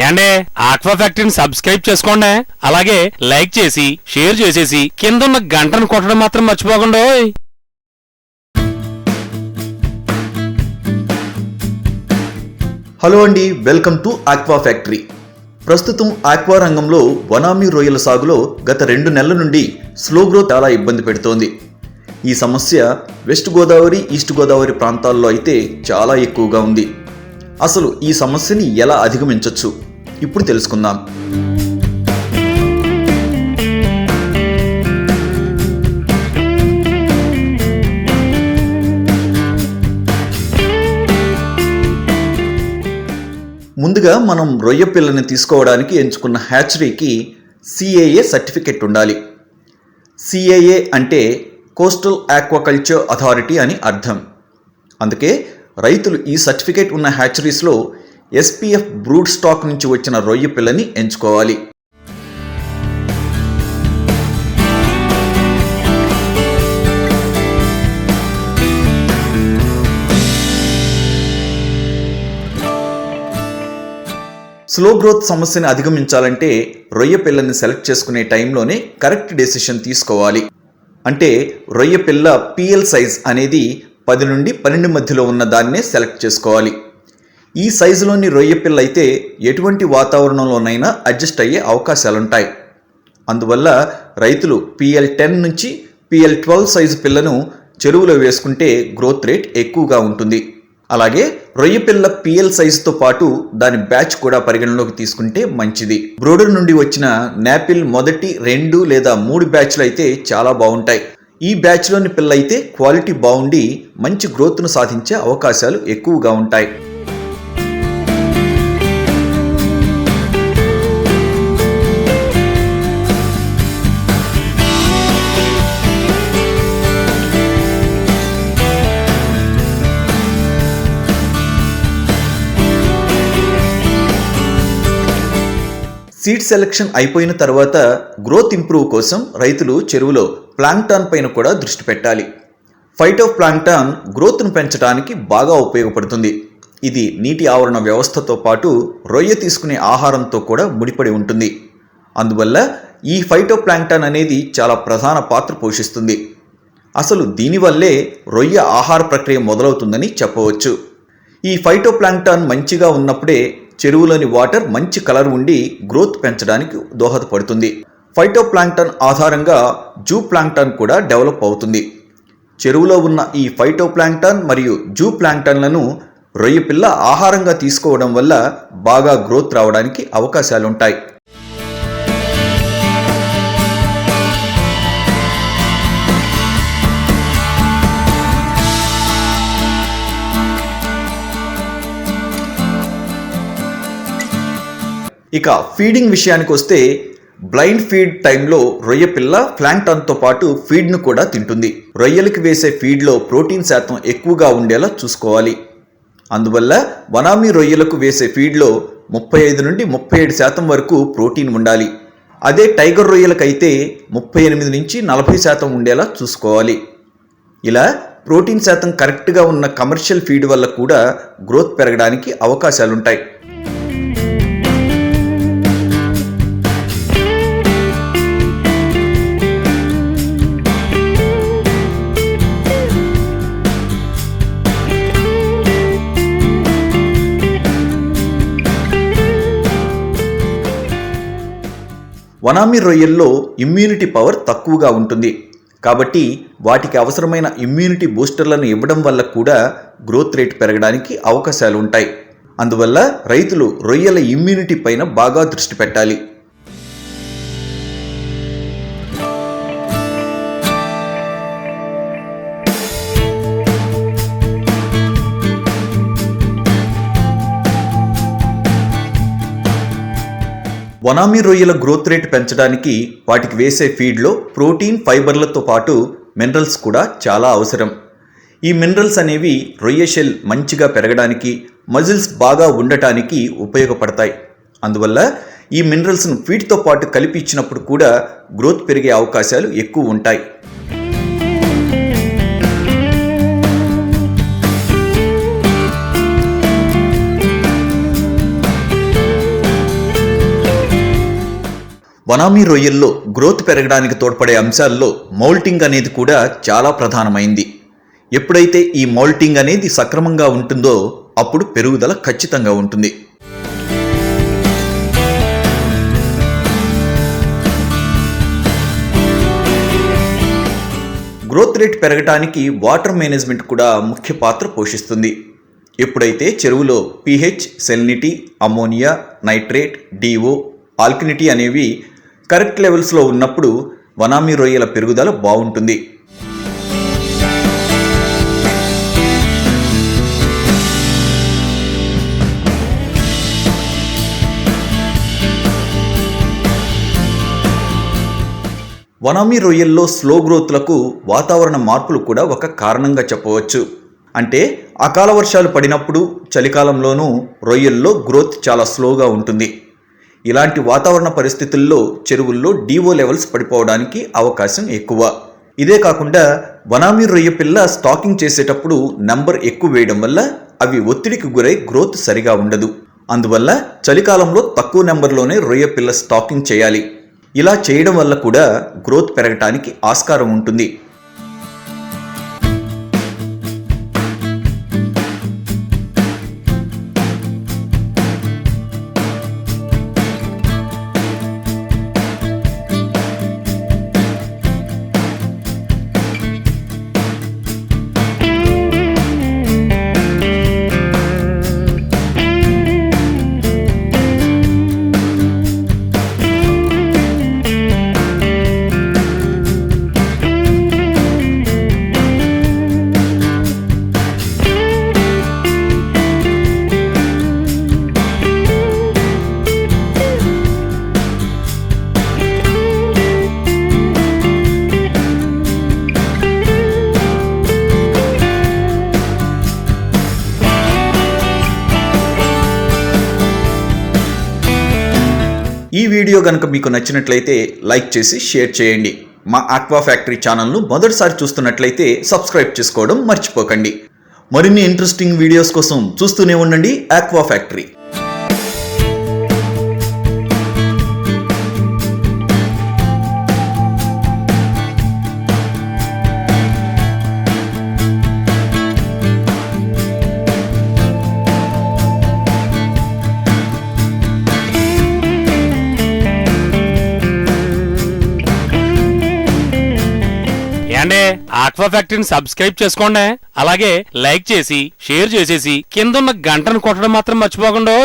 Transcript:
ఏండే aqua ఫ్యాక్టరీని subscribe చేసుకోండి, అలాగే లైక్ చేసి షేర్ చేసేసి కిందున్న గంటను కొట్టడం మాత్రం మర్చిపోకండి. హలో అండి, వెల్కమ్ టు ఆక్వా ఫ్యాక్టరీ. ప్రస్తుతం ఆక్వా రంగంలో వనామీ రొయ్యల సాగులో గత 2 నెలల నుండి స్లో గ్రోత్ చాలా ఇబ్బంది పెడుతోంది. ఈ సమస్య వెస్ట్ గోదావరి, ఈస్ట్ గోదావరి ప్రాంతాల్లో అయితే చాలా ఎక్కువగా ఉంది. అసలు ఈ సమస్యని ఎలా అధిగమించవచ్చు ఇప్పుడు తెలుసుకుందాం. ముందుగా మనం రొయ్య పిల్లని తీసుకోవడానికి ఎంచుకున్న హ్యాచరీకి CAA సర్టిఫికెట్ ఉండాలి. CAA అంటే కోస్టల్ ఆక్వాకల్చర్ అథారిటీ అని అర్థం. అందుకే రైతులు ఈ సర్టిఫికేట్ ఉన్న హ్యాచరీస్లో SPF బ్రూడ్ స్టాక్ నుంచి వచ్చిన రొయ్య పిల్లని ఎంచుకోవాలి. స్లో గ్రోత్ సమస్యని అధిగమించాలంటే రొయ్య పిల్లని సెలెక్ట్ చేసుకునే టైంలోనే కరెక్ట్ డెసిషన్ తీసుకోవాలి. అంటే రొయ్య పిల్ల PL సైజ్ అనేది 10 నుండి 12 మధ్యలో ఉన్న దాన్నే సెలెక్ట్ చేసుకోవాలి. ఈ సైజులోని రొయ్య పిల్ల అయితే ఎటువంటి వాతావరణంలోనైనా అడ్జస్ట్ అయ్యే అవకాశాలుంటాయి. అందువల్ల రైతులు PL10 నుంచి PL12 సైజు పిల్లను చెరువులో వేసుకుంటే గ్రోత్ రేట్ ఎక్కువగా ఉంటుంది. అలాగే రొయ్య పిల్ల PL సైజుతో పాటు దాని బ్యాచ్ కూడా పరిగణలోకి తీసుకుంటే మంచిది. బ్రోడర్ నుండి వచ్చిన నాపిల్ మొదటి 2 లేదా 3 బ్యాచ్లు అయితే చాలా బాగుంటాయి. ఈ బ్యాచ్లోని పిల్ల అయితే క్వాలిటీ బాగుండి మంచి గ్రోత్ను సాధించే అవకాశాలు ఎక్కువగా ఉంటాయి. సీడ్ సెలెక్షన్ అయిపోయిన తర్వాత గ్రోత్ ఇంప్రూవ్ కోసం రైతులు చెరువులో ప్లాంక్టాన్ పైన కూడా దృష్టి పెట్టాలి. ఫైటో ప్లాంక్టాన్ గ్రోత్ను పెంచడానికి బాగా ఉపయోగపడుతుంది. ఇది నీటి ఆవరణ వ్యవస్థతో పాటు రొయ్య తీసుకునే ఆహారంతో కూడా ముడిపడి ఉంటుంది. అందువల్ల ఈ ఫైటో ప్లాంక్టాన్ అనేది చాలా ప్రధాన పాత్ర పోషిస్తుంది. అసలు దీనివల్లే రొయ్య ఆహార ప్రక్రియ మొదలవుతుందని చెప్పవచ్చు. ఈ ఫైటో ప్లాంక్టాన్ మంచిగా ఉన్నప్పుడే చెరువులోని వాటర్ మంచి కలర్ ఉండి గ్రోత్ పెంచడానికి దోహదపడుతుంది. ఫైటో ప్లాంక్టన్ ఆధారంగా జూ ప్లాంక్టన్ కూడా డెవలప్ అవుతుంది. చెరువులో ఉన్న ఈ ఫైటో ప్లాంక్టన్ మరియు జూ ప్లాంక్టన్లను రొయ్య పిల్ల ఆహారంగా తీసుకోవడం వల్ల బాగా గ్రోత్ రావడానికి అవకాశాలుంటాయి. ఇక ఫీడింగ్ విషయానికి వస్తే బ్లైండ్ ఫీడ్ టైంలో రొయ్య పిల్ల ప్లాంక్టాన్తో పాటు ఫీడ్ను కూడా తింటుంది. రొయ్యలకి వేసే ఫీడ్లో ప్రోటీన్ శాతం ఎక్కువగా ఉండేలా చూసుకోవాలి. అందువల్ల వనామీ రొయ్యలకు వేసే ఫీడ్లో 35 నుండి 37% వరకు ప్రోటీన్ ఉండాలి. అదే టైగర్ రొయ్యలకైతే 38 నుంచి 40% ఉండేలా చూసుకోవాలి. ఇలా ప్రోటీన్ శాతం కరెక్ట్గా ఉన్న కమర్షియల్ ఫీడ్ వల్ల కూడా గ్రోత్ పెరగడానికి అవకాశాలుంటాయి. వనామీ రొయ్యల్లో ఇమ్యూనిటీ పవర్ తక్కువగా ఉంటుంది. కాబట్టి వాటికి అవసరమైన ఇమ్యూనిటీ బూస్టర్లను ఇవ్వడం వల్ల కూడా గ్రోత్ రేట్ పెరగడానికి అవకాశాలు ఉంటాయి. అందువల్ల రైతులు రొయ్యల ఇమ్యూనిటీ పైన బాగా దృష్టి పెట్టాలి. వనామీ రొయ్యల గ్రోత్ రేట్ పెంచడానికి వాటికి వేసే ఫీడ్లో ప్రోటీన్, ఫైబర్లతో పాటు మినరల్స్ కూడా చాలా అవసరం. ఈ మినరల్స్ అనేవి రొయ్య షెల్ మంచిగా పెరగడానికి, మజిల్స్ బాగా ఉండటానికి ఉపయోగపడతాయి. అందువల్ల ఈ మినరల్స్ను ఫీడ్తో పాటు కలిపి ఇచ్చినప్పుడు కూడా గ్రోత్ పెరిగే అవకాశాలు ఎక్కువ ఉంటాయి. వనామీ రొయ్యల్లో గ్రోత్ పెరగడానికి తోడ్పడే అంశాల్లో మౌల్టింగ్ అనేది కూడా చాలా ప్రధానమైంది. ఎప్పుడైతే ఈ మౌల్టింగ్ అనేది సక్రమంగా ఉంటుందో అప్పుడు పెరుగుదల ఖచ్చితంగా ఉంటుంది. గ్రోత్ రేట్ పెరగటానికి వాటర్ మేనేజ్మెంట్ కూడా ముఖ్య పాత్ర పోషిస్తుంది. ఎప్పుడైతే చెరువులో pH, salinity, ammonia, nitrate, DO, alkalinity అనేవి కరెక్ట్ లెవెల్స్లో ఉన్నప్పుడు వనామీ రొయ్యల పెరుగుదల బాగుంటుంది. వనామీ రొయ్యల్లో స్లో గ్రోత్లకు వాతావరణ మార్పులు కూడా ఒక కారణంగా చెప్పవచ్చు. అంటే అకాల వర్షాలు పడినప్పుడు చలికాలంలోనూ రొయ్యల్లో గ్రోత్ చాలా స్లోగా ఉంటుంది. ఇలాంటి వాతావరణ పరిస్థితుల్లో చెరువుల్లో DO లెవెల్స్ పడిపోవడానికి అవకాశం ఎక్కువ. ఇదే కాకుండా వనామీ రొయ్య పిల్ల స్టాకింగ్ చేసేటప్పుడు నంబర్ ఎక్కువ వేయడం వల్ల అవి ఒత్తిడికి గురై గ్రోత్ సరిగా ఉండదు. అందువల్ల చలికాలంలో తక్కువ నెంబర్లోనే రొయ్య పిల్ల స్టాకింగ్ చేయాలి. ఇలా చేయడం వల్ల కూడా గ్రోత్ పెరగటానికి ఆస్కారం ఉంటుంది. ఈ వీడియో గనుక మీకు నచ్చినట్లయితే లైక్ చేసి షేర్ చేయండి. మా ఆక్వా ఫ్యాక్టరీ ఛానల్ను మొదటిసారి చూస్తున్నట్లయితే సబ్స్క్రైబ్ చేసుకోవడం మర్చిపోకండి. మరిన్ని ఇంట్రెస్టింగ్ వీడియోస్ కోసం చూస్తూనే ఉండండి ఆక్వా ఫ్యాక్టరీ. అంటే ఆక్వా ఫ్యాక్టరీని సబ్స్క్రైబ్ చేసుకోండి. అలాగే లైక్ చేసి షేర్ చేసేసి కింద ఉన్న గంటను కొట్టడం మాత్రం మర్చిపోకండి.